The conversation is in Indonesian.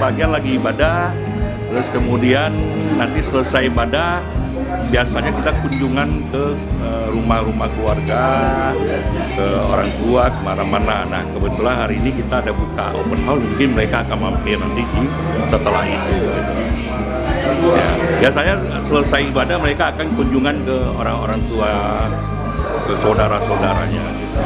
sebagian lagi ibadah, terus kemudian nanti selesai ibadah biasanya kita kunjungan ke rumah-rumah keluarga, ke orang tua, kemana-mana. Nah kebetulan hari ini kita ada buka open house, mungkin mereka akan mampir nanti setelah itu. Ya, biasanya selesai ibadah mereka akan kunjungan ke orang-orang tua, ke saudara-saudaranya. Gitu.